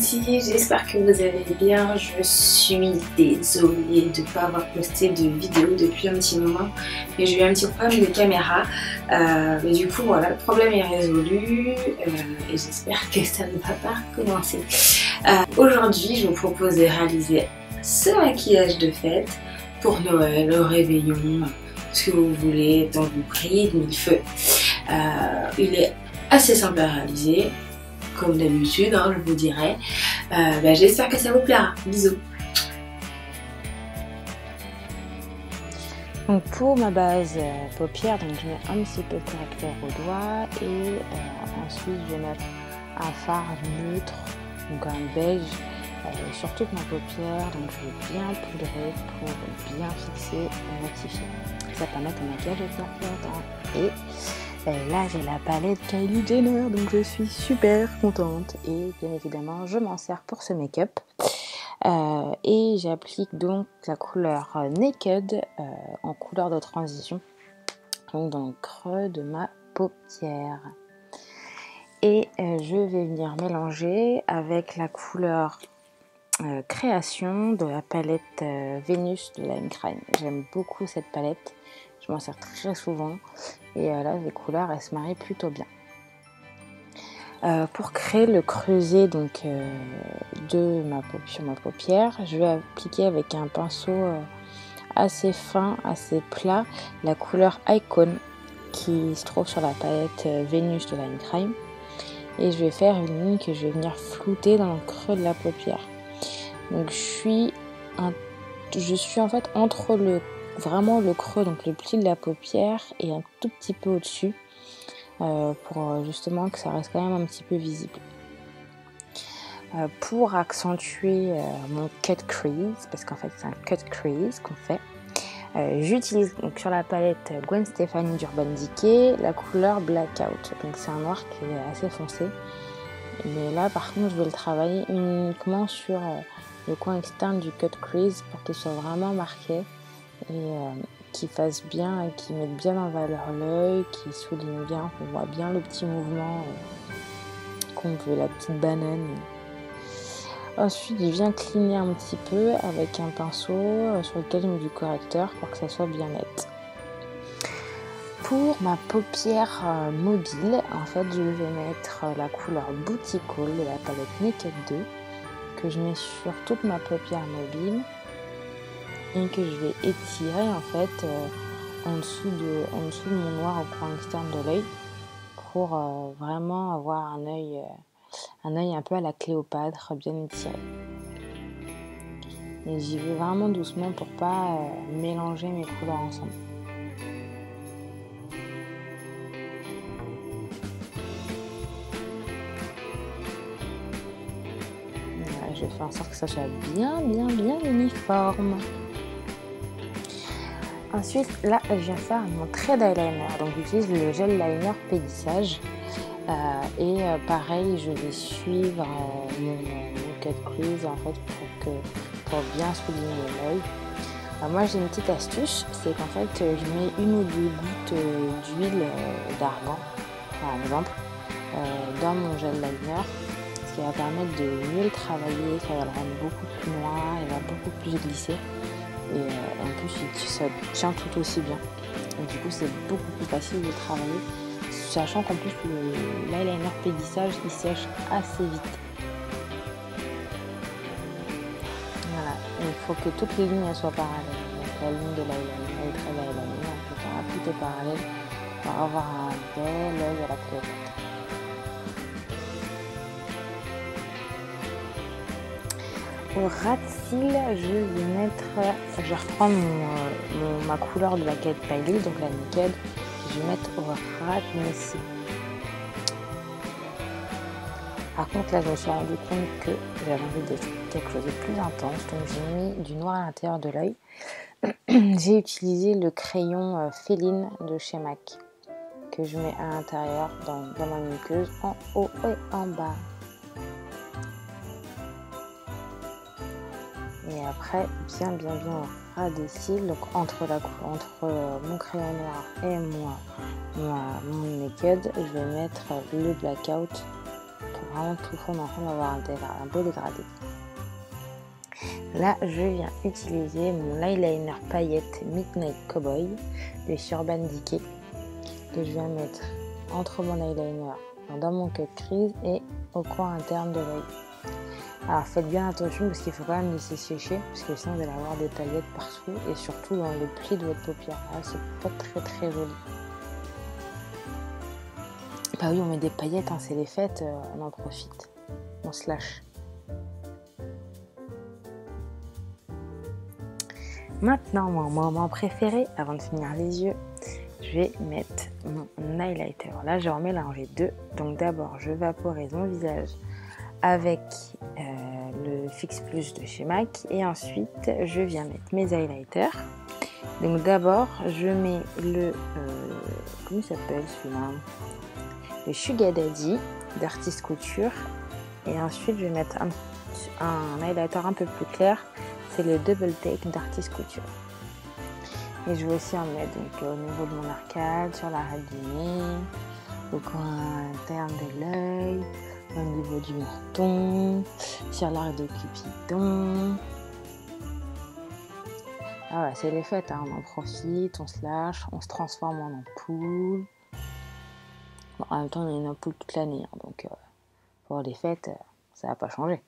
Cindy, j'espère que vous allez bien. Je suis désolée de ne pas avoir posté de vidéo depuis un petit moment, mais j'ai eu un petit problème de caméra. Mais du coup voilà, le problème est résolu et j'espère que ça ne va pas recommencer. Aujourd'hui, je vous propose de réaliser ce maquillage de fête pour Noël, au réveillon, ce que vous voulez, tant que vous priez de mille feux. Il est assez simple à réaliser, comme d'habitude, hein, je vous dirais. J'espère que ça vous plaira. Bisous. Donc pour ma base paupière, donc je mets un petit peu de correcteur au doigt et ensuite je vais mettre un fard neutre, donc un beige sur toute ma paupière. Donc je vais bien poudrer pour bien fixer et matifier. Ça permet au maquillage de faire plus longtemps. Et là j'ai la palette Kylie Jenner, donc je suis super contente et bien évidemment je m'en sers pour ce make-up. Et j'applique donc la couleur Naked en couleur de transition, donc dans le creux de ma paupière. Et je vais venir mélanger avec la couleur Création de la palette Vénus de Lime Crime. J'aime beaucoup cette palette, je m'en sers très souvent et là les couleurs elles se marient plutôt bien. Pour créer le creuset donc, sur ma paupière, je vais appliquer avec un pinceau assez fin, assez plat, la couleur Icon qui se trouve sur la palette Vénus de Lime Crime. Et je vais faire une ligne que je vais venir flouter dans le creux de la paupière. Donc je suis en fait entre vraiment le creux, donc le pli de la paupière et un tout petit peu au-dessus. Pour justement que ça reste quand même un petit peu visible. Pour accentuer mon cut crease, parce qu'en fait c'est un cut crease qu'on fait, j'utilise donc sur la palette Gwen Stefani d'Urban Decay la couleur Blackout. Donc c'est un noir qui est assez foncé, mais là par contre je vais le travailler uniquement sur le coin externe du cut crease pour qu'il soit vraiment marqué et qui fasse bien et qui mette bien en valeur l'œil, qui souligne bien, qu'on voit bien le petit mouvement qu'on veut, la petite banane. Ensuite, je viens cligner un petit peu avec un pinceau sur lequel je mets du correcteur pour que ça soit bien net. Pour ma paupière mobile, en fait, je vais mettre la couleur Booty Call de la palette Naked 2 que je mets sur toute ma paupière mobile. Et que je vais étirer en fait en dessous de mon noir au coin externe de l'œil pour vraiment avoir un œil un peu à la Cléopâtre, bien étiré. Et j'y vais vraiment doucement pour pas mélanger mes couleurs ensemble. Voilà, je fais en sorte que ça soit bien uniforme. Ensuite, là, je viens faire mon trait d'eyeliner. Donc, j'utilise le gel liner Pélissage. Pareil, je vais suivre mon cut crease en fait pour bien souligner l'œil. Moi, j'ai une petite astuce, c'est qu'en fait, je mets une ou deux gouttes d'huile d'argan, par exemple, dans mon gel liner, ce qui va permettre de mieux le travailler, ça va le rendre beaucoup plus noir, il va beaucoup plus glisser. Et en plus ça tient tout aussi bien et du coup c'est beaucoup plus facile de travailler, sachant qu'en plus l'eyeliner Pélissage il sèche assez vite. Voilà, il faut que toutes les lignes soient parallèles, donc la ligne de l'eyeliner, le trait d'eyeliner, etc. Tout est parallèle pour avoir un bel œil à la Cléopâtre. Au ras de cils, je vais reprendre ma couleur de la palette Kylie, donc la Naked, je vais mettre au ras de mes cils. Par contre là je me suis rendu compte que j'avais envie de quelque chose de plus intense, donc j'ai mis du noir à l'intérieur de l'œil. J'ai utilisé le crayon Féline de chez MAC que je mets à l'intérieur dans ma muqueuse, en haut et en bas. Et après, bien au ras des cils, donc entre mon crayon noir et mon Naked, je vais mettre le Blackout pour vraiment tout fondre ensemble, avoir un beau dégradé. Là, je viens utiliser mon eyeliner paillette Midnight Cowboy de chez Urban Decay que je viens mettre entre mon eyeliner, dans mon cut crease et au coin interne de l'œil. Alors faites bien attention parce qu'il faut quand même laisser sécher parce que sinon vous allez avoir des paillettes partout et surtout dans le pli de votre paupière. Là, c'est pas très joli. Bah oui, on met des paillettes, hein, c'est les fêtes, on en profite, on se lâche. Maintenant, mon moment préféré, avant de finir les yeux, je vais mettre mon highlighter. Là, je vais en mélanger deux. Donc d'abord, je vaporise mon visage avec le Fix Plus de chez MAC. Et ensuite, je viens mettre mes highlighters. Donc d'abord, je mets le... comment il s'appelle celui-là? Le Sugar Daddy d'Artist Couture. Et ensuite, je vais mettre un highlighter un peu plus clair. C'est le Double Take d'Artist Couture. Et je vais aussi en mettre donc, au niveau de mon arcade, sur l'arête du nez, au coin interne de l'œil, au niveau du menton, sur l'arc de Cupidon. Ah ouais, c'est les fêtes, hein, on en profite, on se lâche, on se transforme en ampoule. Bon, en même temps, on a une ampoule toute l'année, hein, donc pour les fêtes, ça va pas changer.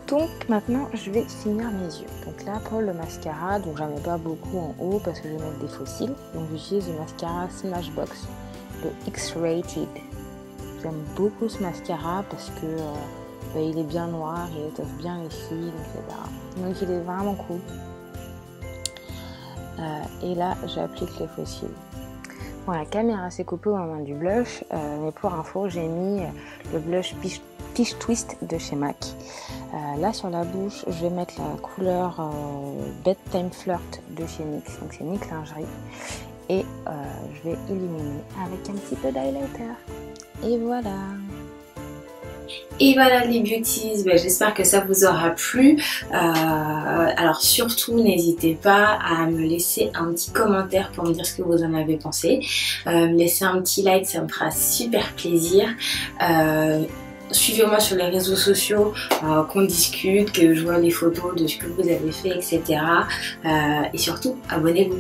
Donc maintenant je vais finir mes yeux. Donc là pour le mascara, donc j'en mets pas beaucoup en haut parce que je vais mettre des faux cils. Donc j'utilise le mascara Smashbox, le X-Rated. J'aime beaucoup ce mascara parce que il est bien noir, il étoffe bien les cils, etc. Donc il est vraiment cool. Et là j'applique les faux cils. Bon, la caméra s'est coupée au moment du blush, mais pour info j'ai mis le blush Peach Twist de chez MAC. Là sur la bouche, je vais mettre la couleur Bedtime Flirt de chez NYX, donc c'est NYX Lingerie. Et je vais illuminer avec un petit peu d'highlighter. Et voilà. Et voilà les beauties, j'espère que ça vous aura plu. Alors surtout n'hésitez pas à me laisser un petit commentaire pour me dire ce que vous en avez pensé. Me laisser un petit like, ça me fera super plaisir. Suivez-moi sur les réseaux sociaux, qu'on discute, que je vois les photos de ce que vous avez fait, etc. Et surtout, abonnez-vous.